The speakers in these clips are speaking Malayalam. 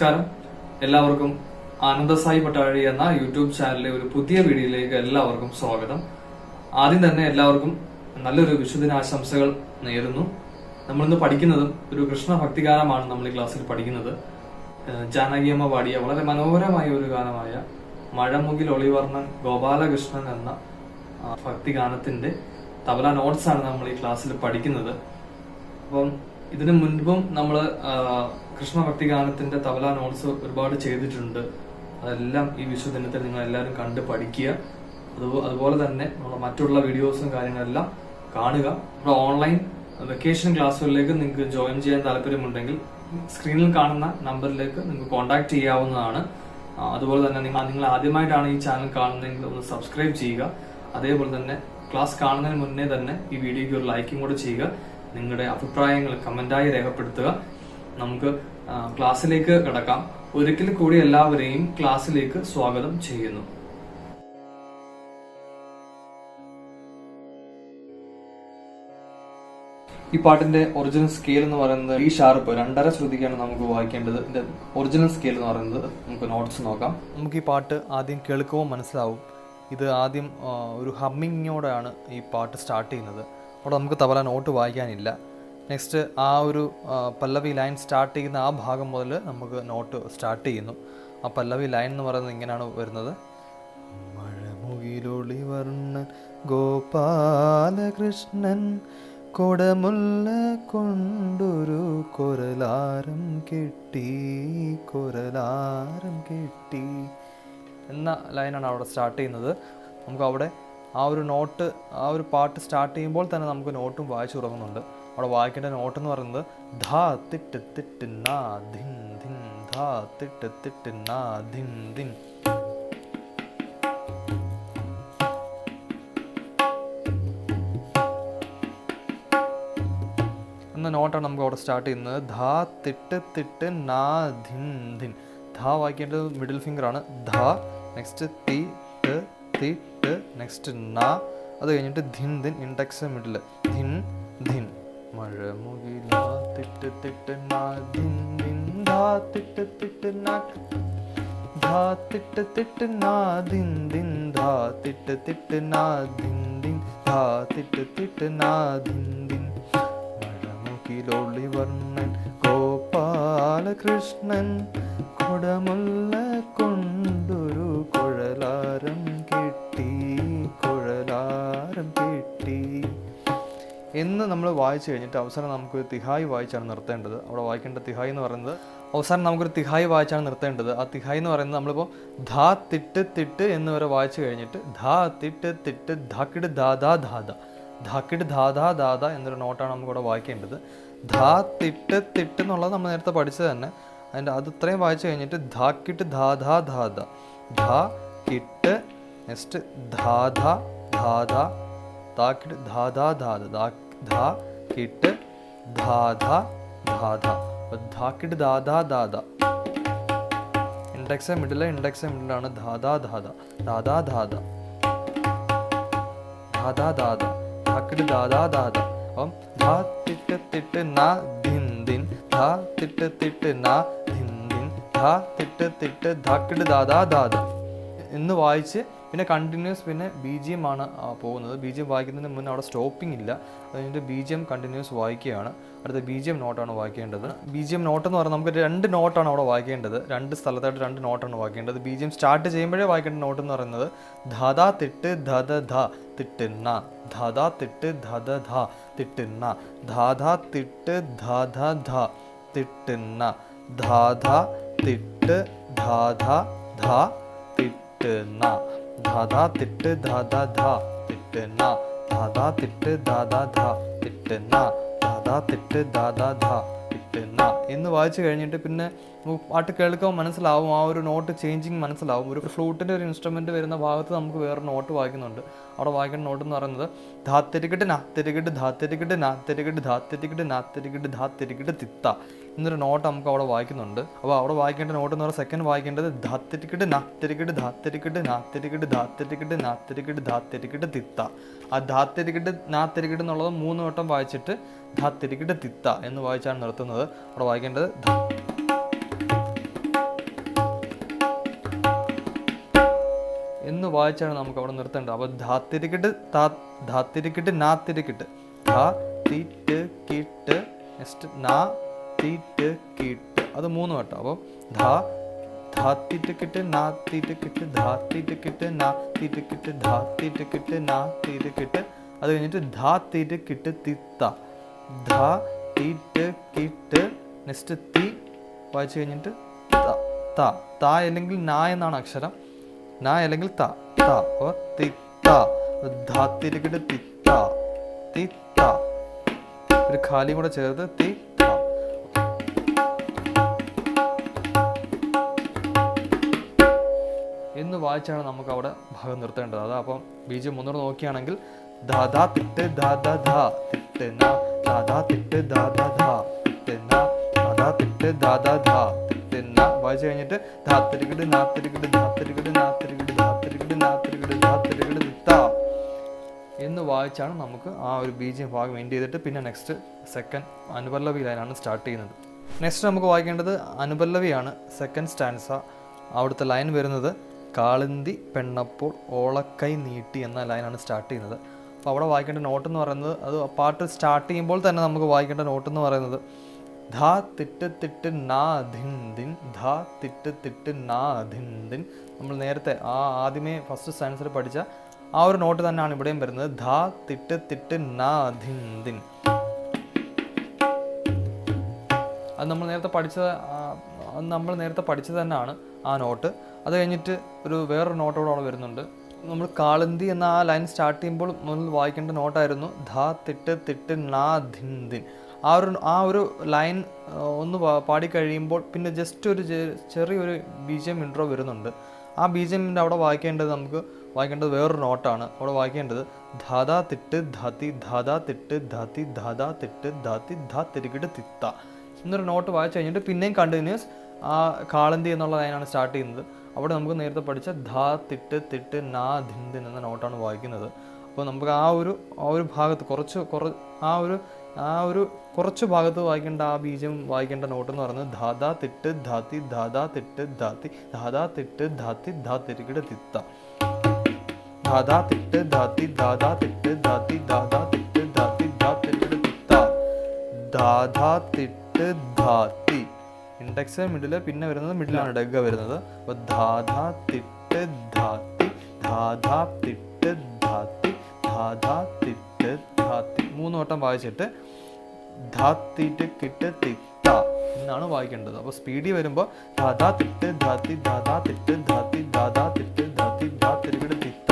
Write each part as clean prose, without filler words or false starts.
നമസ്കാരം. എല്ലാവർക്കും ആനന്ദസായി പട്ടാഴി എന്ന യൂട്യൂബ് ചാനലിലെ ഒരു പുതിയ വീഡിയോയിലേക്ക് എല്ലാവർക്കും സ്വാഗതം. ആദ്യം തന്നെ എല്ലാവർക്കും നല്ലൊരു വിശുദ്ധനാശംസകൾ നേരുന്നു. നമ്മളിന്ന് പഠിക്കുന്നത് ഒരു കൃഷ്ണ ഭക്തിഗാനമാണ്. നമ്മൾ ഈ ക്ലാസ്സിൽ പഠിക്കുന്നത് ജാനകിയമ്മ പാടിയ വളരെ മനോഹരമായ ഒരു ഗാനമായ മഴമുകിൽ ഒളിവർണ്ണൻ ഗോപാലകൃഷ്ണൻ എന്ന ഭക്തിഗാനത്തിന്റെ തബല നോട്ട്സ് ആണ് നമ്മൾ ഈ ക്ലാസ്സിൽ പഠിക്കുന്നത്. അപ്പം ഇതിനു മുൻപും നമ്മൾ കൃഷ്ണ ഭക്തിഗാനത്തിന്റെ തബല നോട്ട്സ് ഒരുപാട് ചെയ്തിട്ടുണ്ട്. അതെല്ലാം ഈ വിഷുദിനത്തിൽ നിങ്ങൾ എല്ലാവരും കണ്ട് പഠിക്കുക. അതുപോലെ തന്നെ നമ്മൾ മറ്റുള്ള വീഡിയോസും കാര്യങ്ങളെല്ലാം കാണുക. നമ്മുടെ ഓൺലൈൻ വെക്കേഷൻ ക്ലാസ്സുകളിലേക്ക് നിങ്ങൾക്ക് ജോയിൻ ചെയ്യാൻ താല്പര്യമുണ്ടെങ്കിൽ സ്ക്രീനിൽ കാണുന്ന നമ്പറിലേക്ക് നിങ്ങൾക്ക് കോൺടാക്ട് ചെയ്യാവുന്നതാണ്. അതുപോലെ തന്നെ നിങ്ങൾ ആദ്യമായിട്ടാണ് ഈ ചാനൽ കാണുന്നതെങ്കിൽ ഒന്ന് സബ്സ്ക്രൈബ് ചെയ്യുക. അതേപോലെ തന്നെ ക്ലാസ് കാണുന്നതിന് മുന്നേ തന്നെ ഈ വീഡിയോയ്ക്ക് ഒരു ലൈക്കും കൂടെ ചെയ്യുക. നിങ്ങളുടെ അഭിപ്രായങ്ങൾ കമന്റായി രേഖപ്പെടുത്തുക. നമുക്ക് ക്ലാസ്സിലേക്ക് കടക്കാം. ഒരിക്കൽ കൂടി എല്ലാവരെയും ക്ലാസ്സിലേക്ക് സ്വാഗതം ചെയ്യുന്നു. ഈ പാട്ടിന്റെ ഒറിജിനൽ സ്കെയിൽ എന്ന് പറയുന്നത് ഈ ഷാർപ്പ് 2.5 ശ്രുതിക്കാണ് നമുക്ക് വായിക്കേണ്ടത്. ഇതിന്റെ ഒറിജിനൽ സ്കെയിൽ എന്ന് പറയുന്നത് നമുക്ക് നോട്ട്സ് നോക്കാം. നമുക്ക് ഈ പാട്ട് ആദ്യം കേൾക്കുമ്പോൾ മനസ്സിലാവും. ഇത് ആദ്യം ഒരു ഹമ്മിങ്ങോടെയാണ് ഈ പാട്ട് സ്റ്റാർട്ട് ചെയ്യുന്നത്. അവിടെ നമുക്ക് തബല നോട്ട് വായിക്കാനില്ല. നെക്സ്റ്റ് ആ ഒരു പല്ലവി ലൈൻ സ്റ്റാർട്ട് ചെയ്യുന്ന ആ ഭാഗം മുതൽ നമുക്ക് നോട്ട് സ്റ്റാർട്ട് ചെയ്യുന്നു. ആ പല്ലവി ലൈൻ എന്ന് പറയുന്നത് ഇങ്ങനെയാണ് വരുന്നത്. മഴമുകിലൊളിവർണ്ണൻ ഗോപാലകൃഷ്ണൻ കൊടമുല്ല കൊണ്ടൊരു കൊരലാരം കെട്ടി എന്ന ലൈനാണ് അവിടെ സ്റ്റാർട്ട് ചെയ്യുന്നത്. നമുക്ക് അവിടെ ആ ഒരു നോട്ട്, ആ ഒരു പാട്ട് സ്റ്റാർട്ട് ചെയ്യുമ്പോൾ തന്നെ നമുക്ക് നോട്ടും വായിച്ചു തുടങ്ങുന്നുണ്ട്. അവിടെ വായിക്കേണ്ട നോട്ട് എന്ന് പറയുന്നത് ധാ തിട്ട് തിട്ട് നാ ധിൻ ധിൻ, ധാ തിട്ട് തിട്ട് നാ ധിൻ ധിൻ. എന്ന നോട്ടാണ് നമുക്ക് അവിടെ സ്റ്റാർട്ട് ചെയ്യുന്നത്. ധാ തിട്ട് തിട്ട് നാ ധിൻ ധിൻ. ധാ വായിക്കേണ്ടത് മിഡിൽ ഫിംഗർ ആണ്. ധാ, നെക്സ്റ്റ് തി ട് തി ട്, നെക്സ്റ്റ് നാ, അത് കഴിഞ്ഞിട്ട് ധിൻ ധിൻ, ഇൻഡെക്സ് മിഡിൽ, ധിൻ ധിൻ. മഴമുകില തിട്ട് തിട്ട് നാ ധിൻ ധിൻ, ധാ തിട്ട് തിട്ട് നാ, ധാ തിട്ട് തിട്ട് നാ ധിൻ ധിൻ, ധാ തിട്ട് തിട്ട് നാ ധിൻ ധിൻ, ധാ തിട്ട് തിട്ട് നാ ധിൻ ധിൻ. മഴമുകിലൊളിവർണ്ണൻ ഗോപാലകൃഷ്ണൻ കൊടമുല്ല കൊണ്ടൊരു കുഴലാരം കെട്ടി എന്ന് നമ്മൾ വായിച്ചു കഴിഞ്ഞിട്ട് അവസാനം നമുക്കൊരു തിഹായി വായിച്ചാണ് നിർത്തേണ്ടത്. അവിടെ വായിക്കേണ്ട തിഹായി എന്ന് പറയുന്നത് അവസാനം നമുക്കൊരു തിഹായി വായിച്ചാണ് നിർത്തേണ്ടത്. ആ തിഹായി എന്ന് പറയുന്നത് നമ്മളിപ്പോൾ ധാ തിട്ട് തിട്ട് എന്ന് വരെ വായിച്ചു കഴിഞ്ഞിട്ട് ധാ തിട്ട് തിട്ട് ധാക്കിട് ദാദാ ധാദ, ധാക്കിട് ദാദാ ധാദ എന്നൊരു നോട്ടാണ് നമുക്കിവിടെ വായിക്കേണ്ടത്. ധാ തിട്ട് തിട്ട് എന്നുള്ളത് നമ്മൾ നേരത്തെ പഠിച്ചത് തന്നെ. അതിൻ്റെ അത് ഇത്രയും വായിച്ചു കഴിഞ്ഞിട്ട് ധാക്കിട്ട് ധാധാ ധാദ, ധാ കിട്ട്, നെക്സ്റ്റ് ധാധ ധാധ, ധാക്കിട്ട് ധാധാ ധാദ, ധാ കിട്ട് ധാധ ധാധ, ധാക്കിട്ട് ധാധാ ധാദ. ഇൻഡെക്സ് മിഡിലാണ് ധാധാ ധാദ, ധാധാ ധാദ, ധാധാ ധാദ, ധാക്കിട്ട് ധാധാ ധാദ. അപ്പം ധാ തിട്ട് തിട്ട് നാ ധിൻ ധിൻ, ധാ തിട്ട് തിട്ട് നാ ധിൻ ധിൻ, ധാ തിട്ട് തിട്ട് ധാക്കിട്ട് ധാധാ ധാദ എന്ന് വായിച്ച് പിന്നെ കണ്ടിന്യൂസ് പിന്നെ BGM ആണ് പോകുന്നത്. BGM വായിക്കുന്നതിന് മുന്നേ അവിടെ സ്റ്റോപ്പിംഗ് ഇല്ല. അതിൻ്റെ BGM കണ്ടിന്യൂസ് വായിക്കുകയാണ്. അടുത്ത BGM നോട്ടാണ് വായിക്കേണ്ടത്. BGM നോട്ട് എന്ന് പറഞ്ഞാൽ നമുക്ക് 2 നോട്ടാണ് അവിടെ വായിക്കേണ്ടത്. 2 സ്ഥലത്തായിട്ട് 2 നോട്ടാണ് വായിക്കേണ്ടത്. BGM സ്റ്റാർട്ട് ചെയ്യുമ്പോഴേ വായിക്കേണ്ട നോട്ട് എന്ന് പറയുന്നത് ധാദാ തിട്ട് ധദ ധ തിട്ട് ന, ധാദാ തിട്ട് ധദ ധ തിട്ട് ന, ധാദാ തിട്ട് ധദ ധ തിട്ട് ന, ധാദാ തിട്ട് ധദ ധ തിട്ട് ന, ധാദാ തിട്ട് ധാദാ ധ തിട്ട് ന, ധാദാ തിട്ട് ധാദാ ധ തിട്ട് ന, ധാദാ തിട്ട് ധാദാ ധ തിട്ട് ന എന്ന് വായിച്ചു കഴിഞ്ഞിട്ട് പിന്നെ പാട്ട് കേൾക്കാൻ മനസ്സിലാവും. ആ ഒരു നോട്ട് ചേഞ്ചിങ് മനസ്സിലാവും. ഒരു ഫ്ലൂട്ടിൻ്റെ ഒരു ഇൻസ്ട്രുമെൻറ്റ് വരുന്ന ഭാഗത്ത് നമുക്ക് വേറെ നോട്ട് വായിക്കുന്നുണ്ട്. അവിടെ വായിക്കേണ്ട നോട്ട് എന്ന് പറയുന്നത് ധാ തിരികിട്ട് നാ തിരികിട്ട് ധാ തിരികിട്ട് നാ തിരികിട്ട് ധാ തിരികിട്ട് നാ തിരികിട്ട് ധാ തിരികിട്ട് തിത്ത എന്നൊരു നോട്ട് നമുക്ക് അവിടെ വായിക്കുന്നുണ്ട്. അപ്പോൾ അവിടെ വായിക്കേണ്ട നോട്ട് എന്ന് പറഞ്ഞാൽ സെക്കൻഡ് വായിക്കേണ്ടത് ധാ തിരികിട്ട് നാ തിരികിട്ട് ധാ തിരികിട്ട് നാ തിരികിട്ട് ധാ തിരികിട്ട് നാ തിരികിട്ട് ധാ തിരികിട്ട് തിത്ത. ആ ധാ തിരികിട്ട് നാ തിരികിട്ട് എന്നുള്ളത് 3 വട്ടം വായിച്ചിട്ട് ധാ തിരികിട്ട് തിത്ത എന്ന് വായിച്ചാണ് നിർത്തുന്നത്. അവിടെ വായിക്കേണ്ടത് വായിച്ചാണ് നമുക്ക് അവിടെ നിർത്തേണ്ടത്. അപ്പോൾ ധാത്തിരിക്കിട്ട് ധാത്തിരിക്കിട്ട് നാത്തിരിക്കിട്ട് ധാ തിട്ട് കിട്ട് നെക്സ്റ്റ് നാ തിട്ട് കിട്ട്, അത് 3 വട്ടം. അപ്പോൾ ധാ ധാത്തിട്ട് നാത്തിട്ട് ധാത്തിട്ട് നാത്തിട്ട് ധാത്തിട്ട് നാത്തിട്ട്, അത് കഴിഞ്ഞിട്ട് ധാത്തിട്ട് കിട്ട് തിത്ത ധാ തിട്ട് കിട്ട് നെക്സ്റ്റ് തി വായിച്ചു കഴിഞ്ഞിട്ട് ത ത അല്ലെങ്കിൽ നാ എന്നാണ് അക്ഷരം, നാ അല്ലെങ്കിൽ ത ത അപ്പോൾ തിത്ത ധാത്തിട്ട് തിത്ത തിത്ത, ഒരു ഖാലിയും കൂടെ ചേർത്ത് തിത്ത എന്ന് വായിച്ചാണ് നമുക്ക് അവിടെ ഭാഗം നിർത്തേണ്ടത്. അത് അപ്പം ബീജം ഒന്നുകൂടെ നോക്കുകയാണെങ്കിൽ ധാ തിട്ട് ധാ ധാ തിട്ട് നാ ധാ തിട്ട് ധാ ധാ തിട്ട് നാ ധാ തിട്ട് ധാ ധാ തിട്ട് നാ വായിച്ചു കഴിഞ്ഞിട്ട് ധാത്തിരികിട് നാത്തിരികിട് ധാത്തിരികിട് നാത്തിരികിട് ധാത്തിരികിട് നാത്തിരികിട് ധാത്തിരികിട് തിത്ത എന്ന് വായിച്ചാണ് നമുക്ക് ആ ഒരു ബീജം ഭാഗം എൻഡ് ചെയ്തിട്ട് പിന്നെ നെക്സ്റ്റ് സെക്കൻഡ് അനുപല്ലവി ലൈനാണ് സ്റ്റാർട്ട് ചെയ്യുന്നത്. നെക്സ്റ്റ് നമുക്ക് വായിക്കേണ്ടത് അനുപല്ലവിയാണ്, സെക്കൻഡ് സ്റ്റാൻസ. അവിടുത്തെ ലൈൻ വരുന്നത് കാളിന്തി പെണ്ണപ്പോൾ ഓളക്കൈ നീട്ടി എന്ന ലൈനാണ് സ്റ്റാർട്ട് ചെയ്യുന്നത്. അപ്പോൾ അവിടെ വായിക്കേണ്ട നോട്ട് എന്ന് പറയുന്നത്, അത് പാട്ട് സ്റ്റാർട്ട് ചെയ്യുമ്പോൾ തന്നെ നമുക്ക് വായിക്കേണ്ട നോട്ട് എന്ന് പറയുന്നത് ധാ തിട്ട് തിട്ട് നാ ധിൻ ദിൻ ധാ തിട്ട് തിട്ട് നാ ധിൻ ദിൻ. നമ്മൾ നേരത്തെ ആദ്യമേ ഫസ്റ്റ് സ്റ്റാൻസിൽ പഠിച്ച ആ ഒരു നോട്ട് തന്നെയാണ് ഇവിടെയും വരുന്നത്. ധാ തിട്ട് തിട്ട് നാ ധിൻ ദിൻ, അത് നമ്മൾ നേരത്തെ പഠിച്ചത് തന്നെയാണ് ആ നോട്ട്. അത് കഴിഞ്ഞിട്ട് വേറൊരു നോട്ടോടെ അവിടെ വരുന്നുണ്ട്. നമ്മൾ കാളിന്തി എന്ന ആ ലൈൻ സ്റ്റാർട്ട് ചെയ്യുമ്പോൾ മുന്നിൽ വായിക്കേണ്ട നോട്ടായിരുന്നു ധാ തിട്ട് തിട്ട് നാ ധിൻ ദിൻ. ആ ഒരു ലൈൻ ഒന്ന് പാടിക്കഴിയുമ്പോൾ പിന്നെ ജസ്റ്റ് ഒരു ചെറിയൊരു ബീജം ഇൻട്രോ വരുന്നുണ്ട്. ആ ബീജമിൻ്റെ അവിടെ വായിക്കേണ്ടത് വേറൊരു നോട്ടാണ്. അവിടെ വായിക്കേണ്ടത് ധാതാ തിട്ട് ധാത്തി ധാതാ തിട്ട് ധാത്തി ധാതാ തിട്ട് ധാത്തി ധാ തിരികിട്ട് തിത്ത എന്നൊരു നോട്ട് വായിച്ചു കഴിഞ്ഞിട്ട് പിന്നെയും കണ്ടിന്യൂസ് ആ കാളന്തി എന്നുള്ള ലൈനാണ് സ്റ്റാർട്ട് ചെയ്യുന്നത്. അവിടെ നമുക്ക് നേരത്തെ പഠിച്ച ധാ തിട്ട് തിട്ട് നാ ധിൻ ദിൻ എന്ന നോട്ടാണ് വായിക്കുന്നത്. അപ്പോൾ നമുക്ക് ആ ഒരു ഭാഗത്ത് കുറച്ച് ഭാഗത്ത് വായിക്കേണ്ട ആ ബീജം വായിക്കേണ്ട നോട്ട് എന്ന് പറയുന്നത് ധാതാ തിട്ട് ധാത്തി ധാതാ തിട്ട് ധാത്തി ധാതാ തിട്ട് ധാത്തി ധാ തിരികിട് തിത്ത ധാതാ തിട്ട് ധാത്തി ധാതാ തിട്ട് ധാത്തി ധാതാ തിട്ട് ധാത്തി ധാ തിരികിട് തിത്ത ധാധാ തിട്ട് ധാത്തി. ഇൻഡെക്സ് മിഡില്, പിന്നെ വരുന്നത് മിഡിലാണ് ഡഗ്ഗ വരുന്നത്. അപ്പോൾ ധാധാ തിട്ട് ധാത്തി ധാധാ തിട്ട് ധാത്തി ധാധാ തിട്ട് ധാത്തി 3 വട്ടം വായിച്ചിട്ട് ധാത്തിട്ട് കിട്ട് തിത്ത എന്നാണ് വായിക്കേണ്ടത്. അപ്പോൾ സ്പീഡിൽ വരുമ്പോൾ ധാധാ തിട്ട് ധാത്തി ധാധാ തിട്ട് ധാത്തി ധാധാ തിട്ട് ധാത്തി ധാ തിരികിട് തിത്ത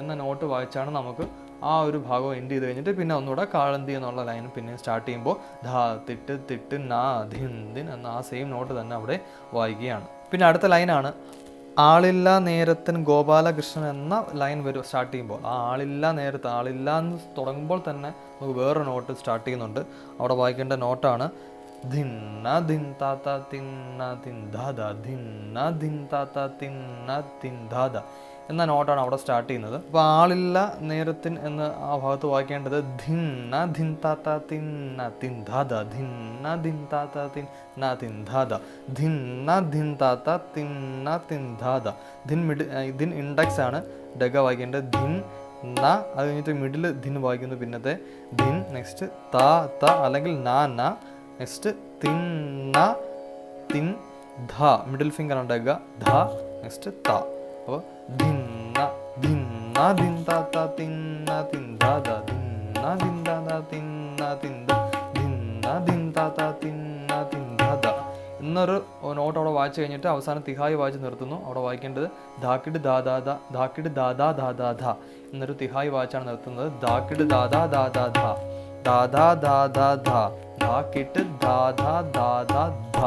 എന്ന നോട്ട് വായിച്ചാണ് നമുക്ക് ആ ഒരു ഭാഗം എൻഡ് ചെയ്ത് കഴിഞ്ഞിട്ട് പിന്നെ ഒന്നുകൂടെ കാളന്തി എന്നുള്ള ലൈൻ പിന്നെ സ്റ്റാർട്ട് ചെയ്യുമ്പോൾ ധാ തിട്ട് തിട്ട് നാ ധിൻ ദിൻ എന്ന ആ സെയിം നോട്ട് തന്നെ അവിടെ വായിക്കുകയാണ്. പിന്നെ അടുത്ത ലൈനാണ് ആളില്ലാ നേരത്തിന് ഗോപാലകൃഷ്ണൻ എന്ന ലൈൻ വരും സ്റ്റാർട്ട് ചെയ്യുമ്പോൾ. ആ ആളില്ലാ എന്ന് തുടങ്ങുമ്പോൾ തന്നെ നമുക്ക് വേറൊരു നോട്ട് സ്റ്റാർട്ട് ചെയ്യുന്നുണ്ട്. അവിടെ വായിക്കേണ്ട നോട്ടാണ് ധിന്ന ധിൻ താത്ത തിന്ന തിൻ ധാത ധിന്ന ധിൻ താത്ത തിന്ന തിൻ ധാത എന്ന നോട്ടാണ് അവിടെ സ്റ്റാർട്ട് ചെയ്യുന്നത്. അപ്പോൾ ആളില്ല നേരത്തിൻ എന്ന് ആ ഭാഗത്ത് വായിക്കേണ്ടത് ധിന്ന ധിൻ താത്ത തിന്ന തിൻ ധാത ധിന്ന ധിൻ താത്ത തിന്ന തിൻ ധാത ധിന്ന ധിൻ താത്ത തിന്ന തിൻ ധാത. ധിൻ ഇൻഡെക്സ് ആണ്, ഡഗ വായിക്കേണ്ടത് ധിൻ ന, അത് കഴിഞ്ഞിട്ട് മിഡിൽ ധിൻ വായിക്കുന്നു, പിന്നത്തെ ധിൻ, നെക്സ്റ്റ് ത അല്ലെങ്കിൽ ന നെക്സ്റ്റ് തിന്ന തിൻ ധ, മിഡിൽ ഫിംഗർ ആണ് ഡഗ ധ, നെക്സ്റ്റ് ത. അപ്പോൾ ധിന്ന ധിന്ന ധിൻ താത്ത തിന്ന തിൻ ധാത ധിന്ന ധിൻ താത്ത തിന്ന തിൻ ധിന്ന ധിൻ താത്ത തിന്ന തിൻ ധാത എന്നൊരു നോട്ട് അവിടെ വായിച്ചു കഴിഞ്ഞിട്ട് അവസാനം തിഹായി വായിച്ച് നിർത്തുന്നു. അവിടെ വായിക്കേണ്ടത് ധാക്കിട് ദാദാ ധാക്കിട് ദാദാ ദാദാ ധ എന്നൊരു തിഹായി വായിച്ചാണ് നിർത്തുന്നത്. ധാക്കിട് ദാദാ ദാദാ ധ ദാദാ ദാദാ ധ ധാക്കിട്ട് ദാദാ ദാദാ ധ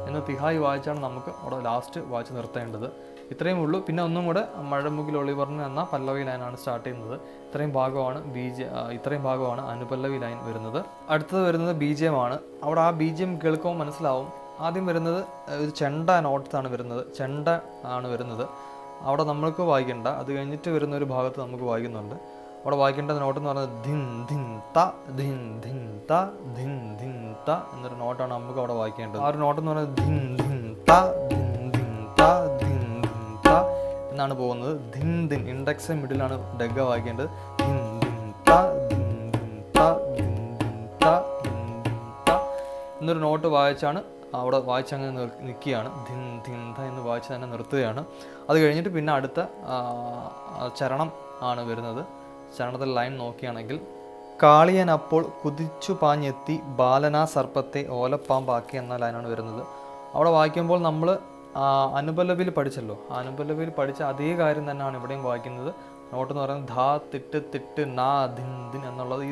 എന്ന് തിഹായി വായിച്ചാണ് നമുക്ക് അവിടെ ലാസ്റ്റ് വായിച്ച് നിർത്തേണ്ടത്. ഇത്രയും ഉള്ളൂ. പിന്നെ ഒന്നും കൂടെ മഴമുകിൽ ഒളിവർണ്ണ എന്ന പല്ലവി ലൈനാണ് സ്റ്റാർട്ട് ചെയ്യുന്നത്. ഇത്രയും ഭാഗമാണ് അനുപല്ലവി ലൈൻ വരുന്നത്. അടുത്തത് വരുന്നത് ബീജിയമാണ്. അവിടെ ആ ബീജിയം കേൾക്കുമ്പോൾ മനസ്സിലാവും. ആദ്യം വരുന്നത് ഒരു ചെണ്ട നോട്ട്സാണ് വരുന്നത്, ചെണ്ട ആണ് വരുന്നത്. അവിടെ നമ്മൾക്ക് വായിക്കേണ്ട, അത് കഴിഞ്ഞിട്ട് വരുന്ന ഒരു ഭാഗത്ത് നമുക്ക് വായിക്കുന്നുണ്ട്. അവിടെ വായിക്കേണ്ട നോട്ട് എന്ന് പറയുന്നത് ധിൻ ധിൻ ത ധിൻ ധിൻ ത ധിൻ ധിൻ ത എന്നൊരു നോട്ടാണ് നമുക്ക് അവിടെ വായിക്കേണ്ടത്. ആ ഒരു നോട്ട് എന്ന് പറയുന്നത് ധിൻ ധിൻ ത ധിൻ ധിൻ ത ധിൻ ധിൻ എന്നാണ് പോകുന്നത്. ധിൻ ദിൻ, ഇൻഡെക്സ് മിഡിലാണ് ഡഗ്ഗ വായിക്കേണ്ടത്. ധിൻ ദിൻ ത ധിൻ ദിൻ ത ധിൻ ദിൻ ത ധിൻ ദിൻ ത എന്നൊരു നോട്ട് വായിച്ചാണ് അവിടെ വായിച്ചങ്ങനെ നിൽക്കുകയാണ്. ധിൻ ധിൻ ധ എന്ന് വായിച്ച് തന്നെ നിർത്തുകയാണ്. അത് കഴിഞ്ഞിട്ട് പിന്നെ അടുത്ത ചരണം ആണ് വരുന്നത്. ചരണത്തിൽ ലൈൻ നോക്കുകയാണെങ്കിൽ, കാളിയൻ അപ്പോൾ കുതിച്ചു പാഞ്ഞെത്തി ബാലനാ സർപ്പത്തെ ഓലപ്പാമ്പാക്കി എന്ന ലൈനാണ് വരുന്നത്. അവിടെ വായിക്കുമ്പോൾ നമ്മൾ അനുപല്ലവിയിൽ പഠിച്ചല്ലോ, അനുപല്ലവിയിൽ പഠിച്ച അതേ കാര്യം തന്നെയാണ് ഇവിടെയും വായിക്കുന്നത്. നോട്ട് എന്ന് പറയുന്നത് ധാ തിട്ട് തിട്ട് നാ ധിൻ ദിൻ എന്നുള്ളത്.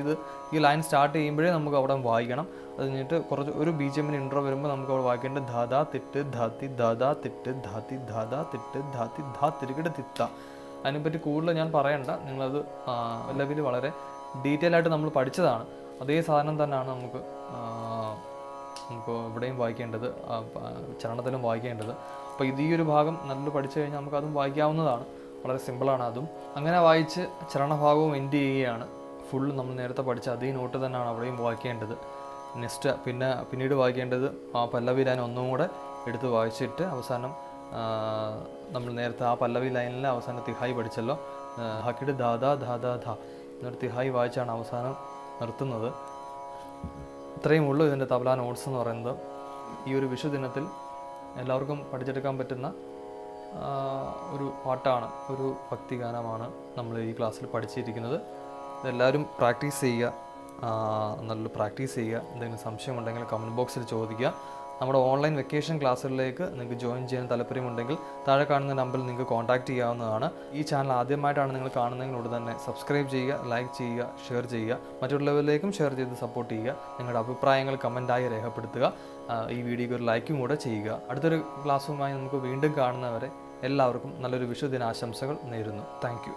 ഈ ലൈൻ സ്റ്റാർട്ട് ചെയ്യുമ്പോഴേ നമുക്ക് അവിടെ വായിക്കണം. അത് കഴിഞ്ഞിട്ട് കുറച്ച് ഒരു BGM ഇൻട്രോ വരുമ്പോൾ നമുക്ക് അവിടെ വായിക്കേണ്ടത് ധാ തിട്ട് ധാത്തി ധാ തിട്ട് ധാത്തി ധാ തിട്ട് ധാത്തി ധാ തിരുകിട് തിത്ത. അതിനെപ്പറ്റി കൂടുതൽ ഞാൻ പറയണ്ട, നിങ്ങളത് പല്ലവിയിൽ വളരെ ഡീറ്റെയിൽ ആയിട്ട് നമ്മൾ പഠിച്ചതാണ്. അതേ സാധനം തന്നെയാണ് നമുക്ക് ഇവിടെയും വായിക്കേണ്ടത്, ചരണത്തിലും വായിക്കേണ്ടത്. അപ്പോൾ ഈ ഒരു ഭാഗം നല്ലൊരു പഠിച്ചു കഴിഞ്ഞാൽ നമുക്ക് അതും വായിക്കാവുന്നതാണ്. വളരെ സിമ്പിളാണ് അതും. അങ്ങനെ വായിച്ച് ചരണഭാഗവും എൻഡ് ചെയ്യുകയാണ്. ഫുൾ നമ്മൾ നേരത്തെ പഠിച്ച അതേ നോട്ട് തന്നെയാണ് അവിടെയും വായിക്കേണ്ടത്. നെക്സ്റ്റ് പിന്നീട് വായിക്കേണ്ടത് പല്ലവി ലൈൻ ഒന്നും കൂടെ എടുത്ത് വായിച്ചിട്ട് അവസാനം നമ്മൾ നേരത്തെ പല്ലവി ലൈനിൽ അവസാനം തിഹായി പഠിച്ചല്ലോ, ഹക്കിട് ദാദാ ധാദാ ധ എന്നൊരു തിഹായി വായിച്ചാണ് അവസാനം നിർത്തുന്നത്. ഇത്രയും ഉള്ളൂ ഇതിൻ്റെ തബല നോട്ട്സ് എന്ന് പറയുന്നത്. ഈ ഒരു വിഷു ദിനത്തിൽ എല്ലാവർക്കും പഠിച്ചെടുക്കാൻ പറ്റുന്ന ഒരു പാട്ടാണ്, ഒരു ഭക്തിഗാനമാണ് നമ്മൾ ഈ ക്ലാസ്സിൽ പഠിച്ചിരിക്കുന്നത്. ഇതെല്ലാവരും പ്രാക്ടീസ് ചെയ്യുക, നല്ലൊരു പ്രാക്ടീസ് ചെയ്യുക. എന്തെങ്കിലും സംശയമുണ്ടെങ്കിൽ കമൻറ്റ് ബോക്സിൽ ചോദിക്കുക. നമ്മുടെ ഓൺലൈൻ വെക്കേഷൻ ക്ലാസ്സുകളിലേക്ക് നിങ്ങൾക്ക് ജോയിൻ ചെയ്യാൻ താല്പര്യമുണ്ടെങ്കിൽ താഴെ കാണുന്ന നമ്പറിൽ നിങ്ങൾക്ക് കോൺടാക്റ്റ് ചെയ്യാവുന്നതാണ്. ഈ ചാനൽ ആദ്യമായിട്ടാണ് നിങ്ങൾ കാണുന്നതിനോട് തന്നെ സബ്സ്ക്രൈബ് ചെയ്യുക, ലൈക്ക് ചെയ്യുക, ഷെയർ ചെയ്യുക. മറ്റുള്ളവരിലേക്കും ഷെയർ ചെയ്ത് സപ്പോർട്ട് ചെയ്യുക. നിങ്ങളുടെ അഭിപ്രായങ്ങൾ കമൻറ്റായി രേഖപ്പെടുത്തുക. ഈ വീഡിയോയ്ക്ക് ഒരു ലൈക്കും കൂടെ ചെയ്യുക. അടുത്തൊരു ക്ലാസ്സുമായി നമുക്ക് വീണ്ടും കാണുന്നവരെ എല്ലാവർക്കും നല്ലൊരു വിഷു ദിനാശംസകൾ നേരുന്നു. Thank you.